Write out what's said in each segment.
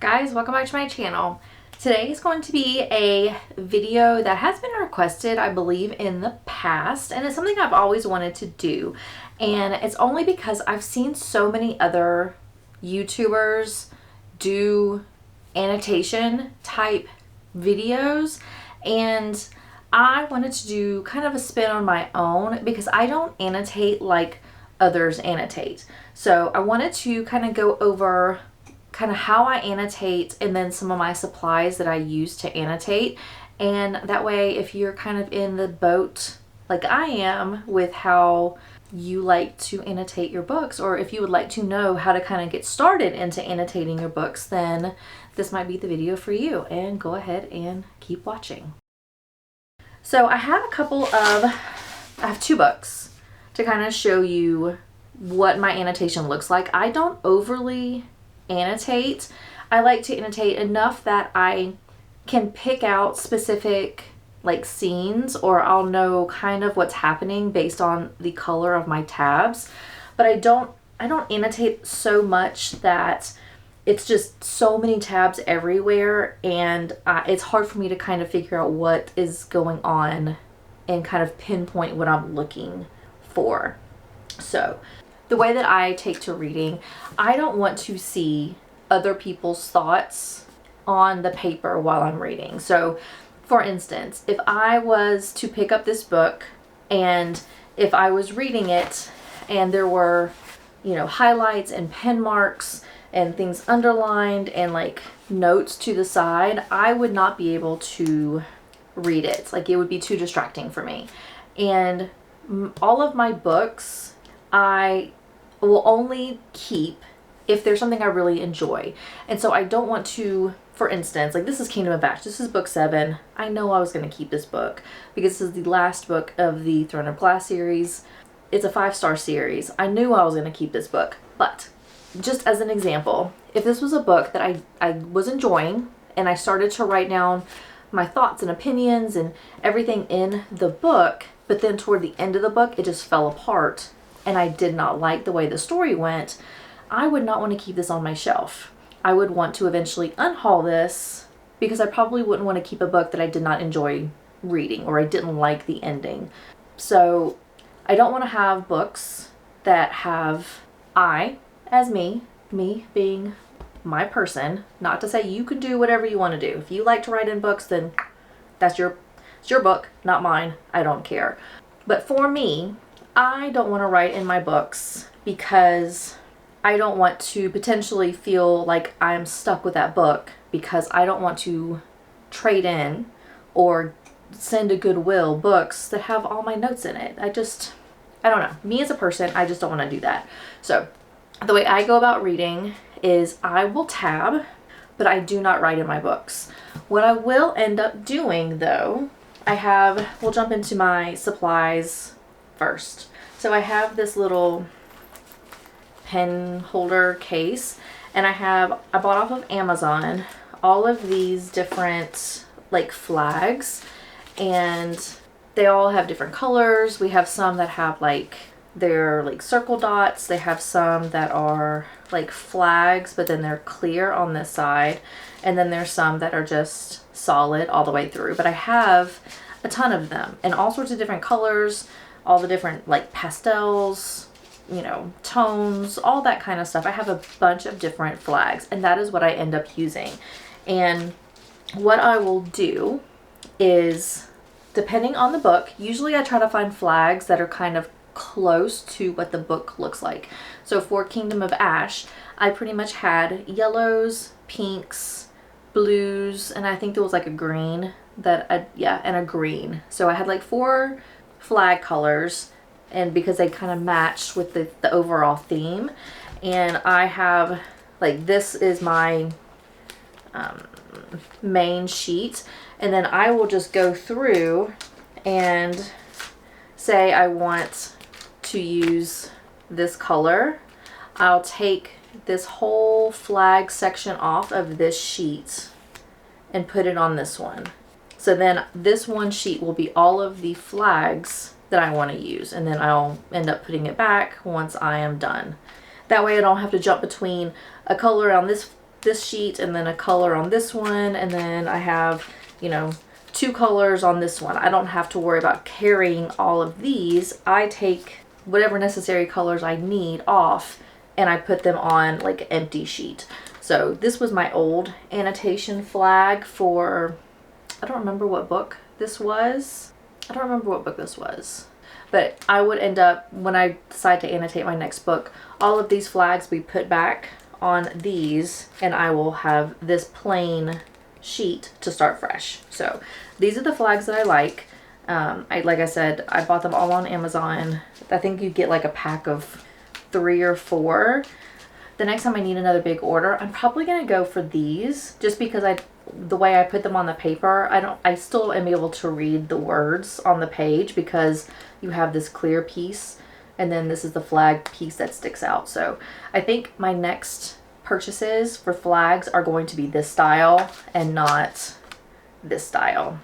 Guys, welcome back to my channel. Today is going to be a video that has been requested, I believe, in the past, and it's something I've always wanted to do. And it's only because I've seen so many other YouTubers do annotation type videos, and I wanted to do kind of a spin on my own because I don't annotate like others annotate. So I wanted to kind of go over kind of how I annotate and then some of my supplies that I use to annotate. And that way, if you're kind of in the boat like I am with how you like to annotate your books, or if you would like to know how to kind of get started into annotating your books, then this might be the video for you, and go ahead and keep watching. So I have two books to kind of show you what my annotation looks like. I don't overly annotate. I like to annotate enough that I can pick out specific like scenes, or I'll know kind of what's happening based on the color of my tabs. But I don't annotate so much that it's just so many tabs everywhere, and it's hard for me to kind of figure out what is going on and kind of pinpoint what I'm looking for. So the way that I take to reading, I don't want to see other people's thoughts on the paper while I'm reading. So for instance, if I was to pick up this book and if I was reading it and there were, highlights and pen marks and things underlined and like notes to the side, I would not be able to read it. Like, it would be too distracting for me. And all of my books, I will only keep if there's something I really enjoy. And so I don't want to, for instance, like this is Kingdom of Ash. This is book 7. I know I was going to keep this book because this is the last book of the Throne of Glass series. It's a 5-star series. I knew I was going to keep this book. But just as an example, if this was a book that I was enjoying and I started to write down my thoughts and opinions and everything in the book, but then toward the end of the book it just fell apart and I did not like the way the story went, I would not want to keep this on my shelf. I would want to eventually unhaul this because I probably wouldn't want to keep a book that I did not enjoy reading or I didn't like the ending. So I don't want to have books that have as me being my person, not to say you can do whatever you want to do. If you like to write in books, then it's your book, not mine. I don't care. But for me, I don't want to write in my books because I don't want to potentially feel like I'm stuck with that book, because I don't want to trade in or send a Goodwill books that have all my notes in it. I don't know. Me as a person, I just don't want to do that. So the way I go about reading is I will tab, but I do not write in my books. What I will end up doing though, we'll jump into my supplies first. So I have this little pen holder case, and I bought off of Amazon all of these different like flags, and they all have different colors. We have some that have they're like circle dots. They have some that are like flags, but then they're clear on this side, and then there's some that are just solid all the way through. But I have a ton of them in all sorts of different colors, all the different like pastels, tones, all that kind of stuff. I have a bunch of different flags, and that is what I end up using. And what I will do is, depending on the book, usually I try to find flags that are kind of close to what the book looks like. So for Kingdom of Ash, I pretty much had yellows, pinks, blues, and I think there was like a green and a green. So I had like 4 flag colors, and because they kind of matched with the overall theme. And I have this is my main sheet, and then I will just go through and say I want to use this color. I'll take this whole flag section off of this sheet and put it on this one. So then this one sheet will be all of the flags that I want to use, and then I'll end up putting it back once I am done. That way I don't have to jump between a color on this this sheet and then a color on this one, and then I have, you know, 2 colors on this one. I don't have to worry about carrying all of these. I take whatever necessary colors I need off and I put them on like an empty sheet. So this was my old annotation flag for, I don't remember what book this was. But I would end up, when I decide to annotate my next book, all of these flags we put back on these, and I will have this plain sheet to start fresh. So these are the flags that I like. Like I said, I bought them all on Amazon. I think you get like a pack of 3 or 4. The next time I need another big order, I'm probably gonna go for these, just because the way I put them on the paper, I still am able to read the words on the page because you have this clear piece and then this is the flag piece that sticks out. So I think my next purchases for flags are going to be this style and not this style.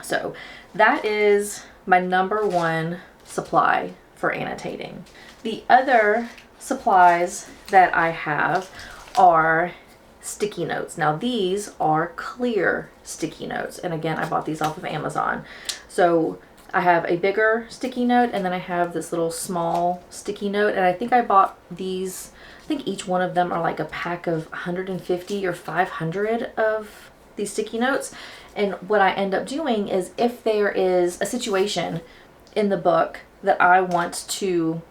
So that is my number 1 supply for annotating. The other supplies that I have are sticky notes. Now these are clear sticky notes, and again, I bought these off of Amazon. So I have a bigger sticky note and then I have this little small sticky note, and I think I bought these, I think each one of them are like a pack of 150 or 500 of these sticky notes. And what I end up doing is, if there is a situation in the book that I want to,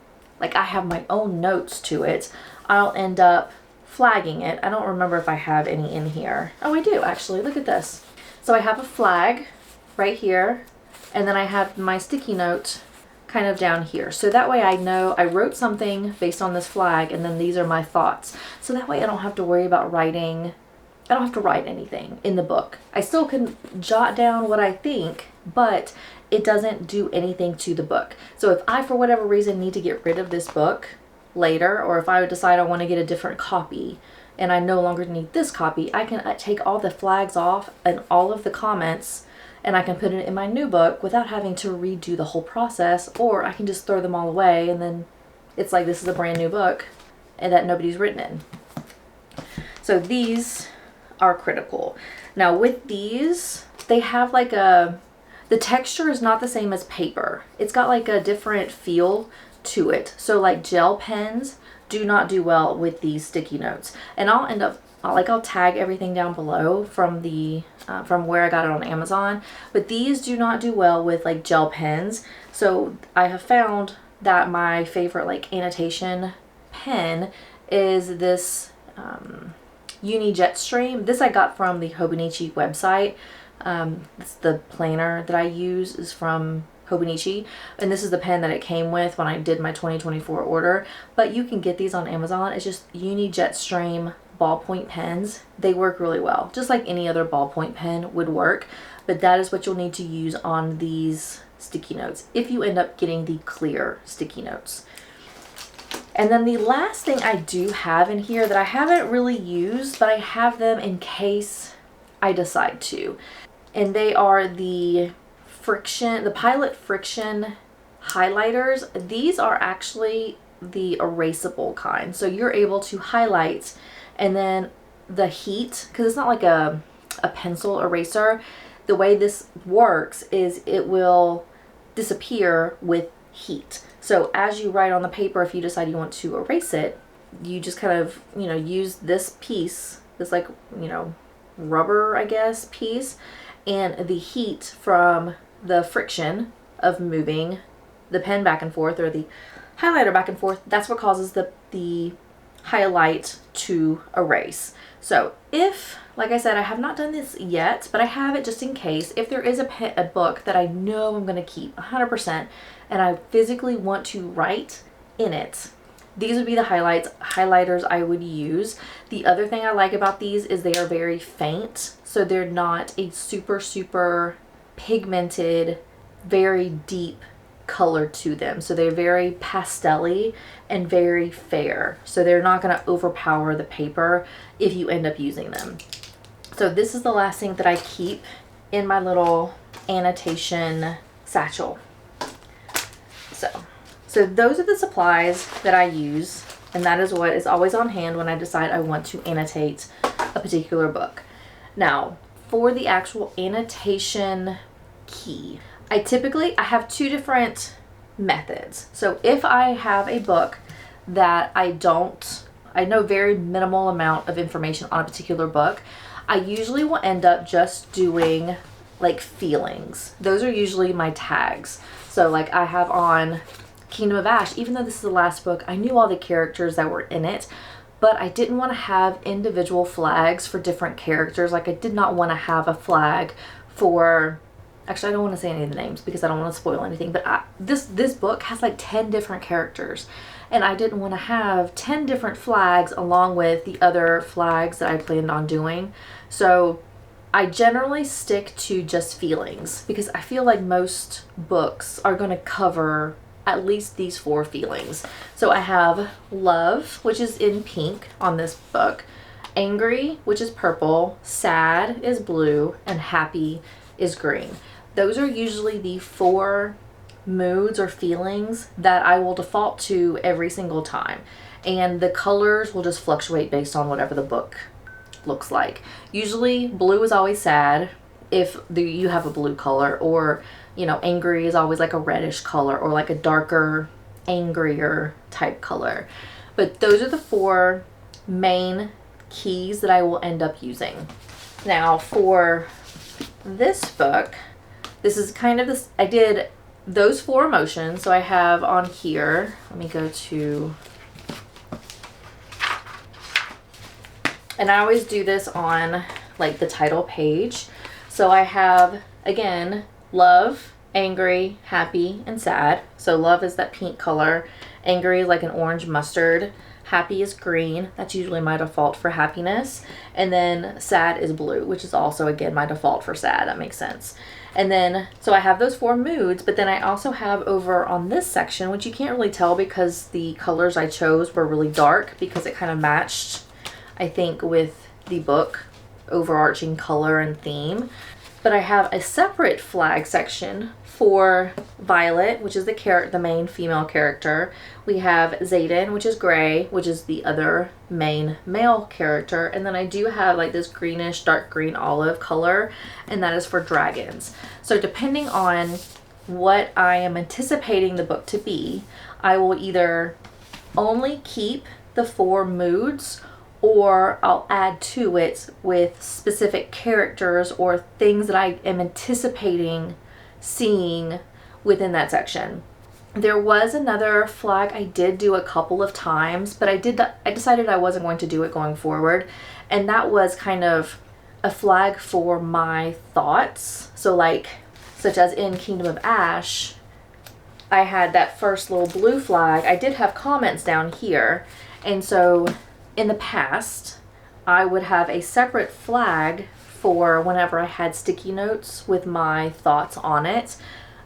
like I have my own notes to it, I'll end up flagging it. I don't remember if I have any in here. Oh, I do actually. Look at this. So I have a flag right here, and then I have my sticky note kind of down here. So that way I know I wrote something based on this flag, and then these are my thoughts. So that way I don't have to worry about writing. I don't have to write anything in the book. I still can jot down what I think, but it doesn't do anything to the book. So if I, for whatever reason, need to get rid of this book later, or if I would decide I want to get a different copy and I no longer need this copy, I can take all the flags off and all of the comments, and I can put it in my new book without having to redo the whole process, or I can just throw them all away and then it's like this is a brand new book and that nobody's written in. So these are critical. Now with these, they have like the texture is not the same as paper. It's got like a different feel to it. So like gel pens do not do well with these sticky notes. And I'll tag everything down below from the from where I got it on Amazon. But these do not do well with like gel pens. So I have found that my favorite like annotation pen is this Uni Jetstream. This I got from the Hobonichi website. It's the planner that I use is from Hobonichi, and this is the pen that it came with when I did my 2024 order. But you can get these on Amazon. It's just Uni Jetstream ballpoint pens. They work really well, just like any other ballpoint pen would work, but that is what you'll need to use on these sticky notes if you end up getting the clear sticky notes. And then the last thing I do have in here that I haven't really used, but I have them in case I decide to, and they are the Pilot Friction highlighters. These are actually the erasable kind, so you're able to highlight, and then the heat, because it's not like a pencil eraser, the way this works is it will disappear with heat. So as you write on the paper, if you decide you want to erase it, you just kind of, use this piece, this like, rubber, I guess, piece, and the heat from the friction of moving the pen back and forth, or the highlighter back and forth, that's what causes the highlight to erase. So if, like I said, I have not done this yet, but I have it just in case, if there is a book that I know I'm going to keep 100% and I physically want to write in it, these would be the highlighters I would use. The other thing I like about these is they are very faint, so they're not a super pigmented, very deep color to them. So they're very pastel-y and very fair. So they're not going to overpower the paper if you end up using them. So this is the last thing that I keep in my little annotation satchel. So those are the supplies that I use, and that is what is always on hand when I decide I want to annotate a particular book. Now, for the actual annotation key, I have two different methods. So if I have a book that I know very minimal amount of information on a particular book, I usually will end up just doing like feelings. Those are usually my tags. So like I have on Kingdom of Ash, even though this is the last book, I knew all the characters that were in it, but I didn't want to have individual flags for different characters. Like I did not want to have a flag for, actually I don't want to say any of the names because I don't want to spoil anything, but this book has like 10 different characters, and I didn't want to have 10 different flags along with the other flags that I planned on doing. So I generally stick to just feelings because I feel like most books are going to cover at least these 4 feelings. So I have love, which is in pink on this book, angry, which is purple, sad is blue, and happy is green. Those are usually the 4 moods or feelings that I will default to every single time. And the colors will just fluctuate based on whatever the book looks like. Usually blue is always sad if you have a blue color, or angry is always like a reddish color or like a darker, angrier type color. But those are the 4 main keys that I will end up using. Now for this book, this is kind of this, I did those 4 emotions. So I have on here, let me go to, and I always do this on like the title page. So I have, again, love, angry, happy, and sad. So love is that pink color. Angry is like an orange mustard. Happy is green. That's usually my default for happiness. And then sad is blue, which is also, again, my default for sad. That makes sense. And then, so I have those 4 moods, but then I also have over on this section, which you can't really tell because the colors I chose were really dark because it kind of matched, I think, with the book overarching color and theme. But I have a separate flag section for Violet, which is the main female character. We have Xaden, which is gray, which is the other main male character. And then I do have like this greenish, dark green olive color, and that is for dragons. So depending on what I am anticipating the book to be, I will either only keep the 4 moods, or I'll add to it with specific characters or things that I am anticipating seeing within that section. There was another flag I did do a couple of times, but I decided I wasn't going to do it going forward, and that was kind of a flag for my thoughts. So like, such as in Kingdom of Ash, I had that first little blue flag. I did have comments down here, and so in the past, I would have a separate flag for whenever I had sticky notes with my thoughts on it.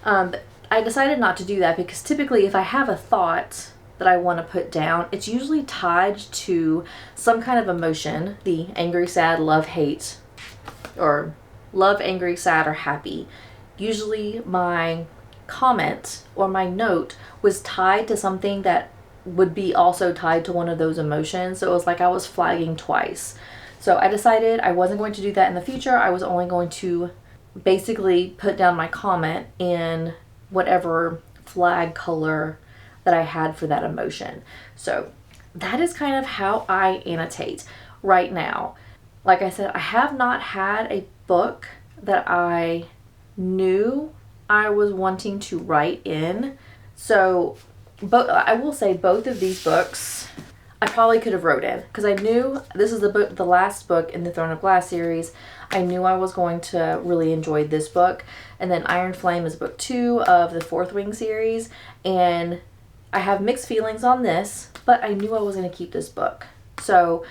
I decided not to do that because typically if I have a thought that I want to put down, it's usually tied to some kind of emotion, the angry, sad, love, hate, or love, angry, sad, or happy. Usually my comment or my note was tied to something that would be also tied to one of those emotions. So it was like I was flagging twice. So I decided I wasn't going to do that in the future. I was only going to basically put down my comment in whatever flag color that I had for that emotion. So that is kind of how I annotate right now. Like I said, I have not had a book that I knew I was wanting to write in. So but I will say both of these books I probably could have wrote in, because I knew this is the last book in the Throne of Glass series. I knew I was going to really enjoy this book, and then Iron Flame is book 2 of the Fourth Wing series, and I have mixed feelings on this, but I knew I was going to keep this book. So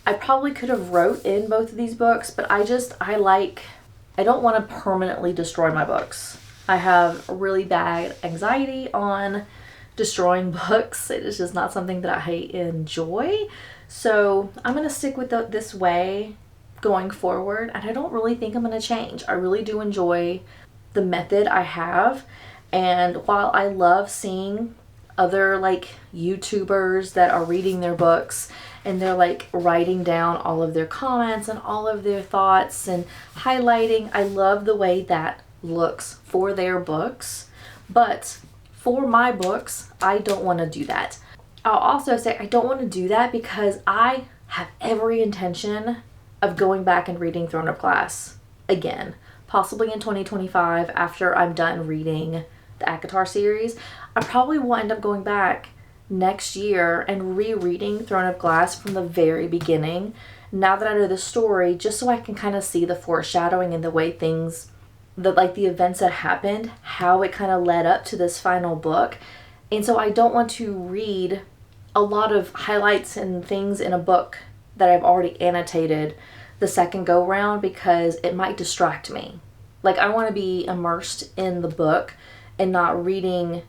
I probably could have wrote in both of these books, but I don't want to permanently destroy my books. I have really bad anxiety on destroying books. It is just not something that I enjoy. So I'm going to stick with this way going forward, and I don't really think I'm going to change. I really do enjoy the method I have, and while I love seeing other like YouTubers that are reading their books and they're like writing down all of their comments and all of their thoughts and highlighting. I love the way that looks for their books, but for my books, I don't want to do that. I'll also say I don't want to do that because I have every intention of going back and reading Throne of Glass again, possibly in 2025 after I'm done reading the ACOTAR series. I probably will end up going back next year and rereading Throne of Glass from the very beginning, now that I know the story, just so I can kind of see the foreshadowing and the way things, the events that happened, how it kind of led up to this final book. And so I don't want to read a lot of highlights and things in a book that I've already annotated the second go round, because it might distract me. Like, I want to be immersed in the book and not reading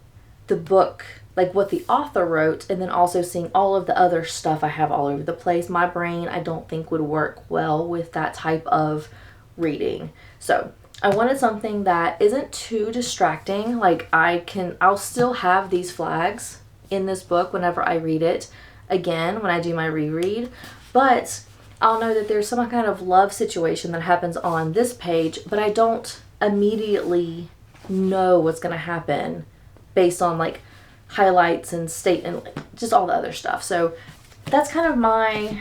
the book, like what the author wrote, and then also seeing all of the other stuff I have all over the place. My brain, I don't think, would work well with that type of reading. So I wanted something that isn't too distracting. Like, I'll still have these flags in this book whenever I read it again, when I do my reread, but I'll know that there's some kind of love situation that happens on this page, but I don't immediately know what's going to happen based on like highlights and and just all the other stuff. So that's kind of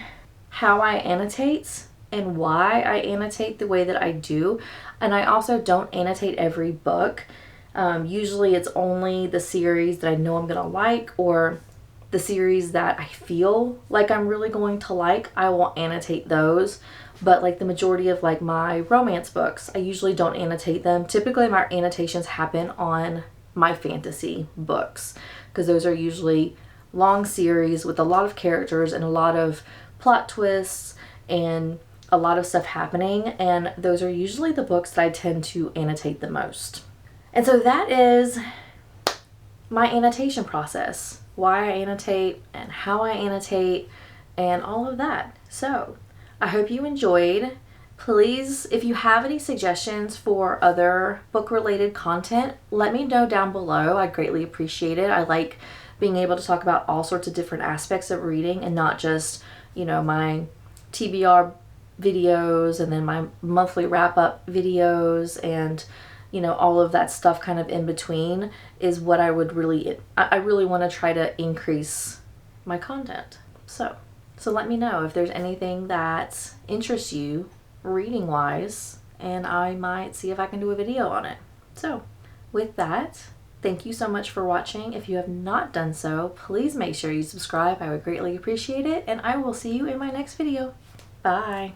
how I annotate and why I annotate the way that I do. And I also don't annotate every book. Usually it's only the series that I know I'm going to like, or the series that I feel like I'm really going to like. I will annotate those. But like the majority of like my romance books, I usually don't annotate them. Typically my annotations happen on my fantasy books, because those are usually long series with a lot of characters and a lot of plot twists and a lot of stuff happening, and those are usually the books that I tend to annotate the most. And so that is my annotation process, why I annotate and how I annotate and all of that. So I hope you enjoyed. Please, if you have any suggestions for other book-related content, let me know down below. I greatly appreciate it. I like being able to talk about all sorts of different aspects of reading, and not just, my TBR videos and then my monthly wrap-up videos and all of that stuff kind of in between is what I really want to try to increase my content. So let me know if there's anything that interests you reading wise, and I might see if I can do a video on it. So with that, thank you so much for watching. If you have not done so, please make sure you subscribe. I would greatly appreciate it, and I will see you in my next video. Bye.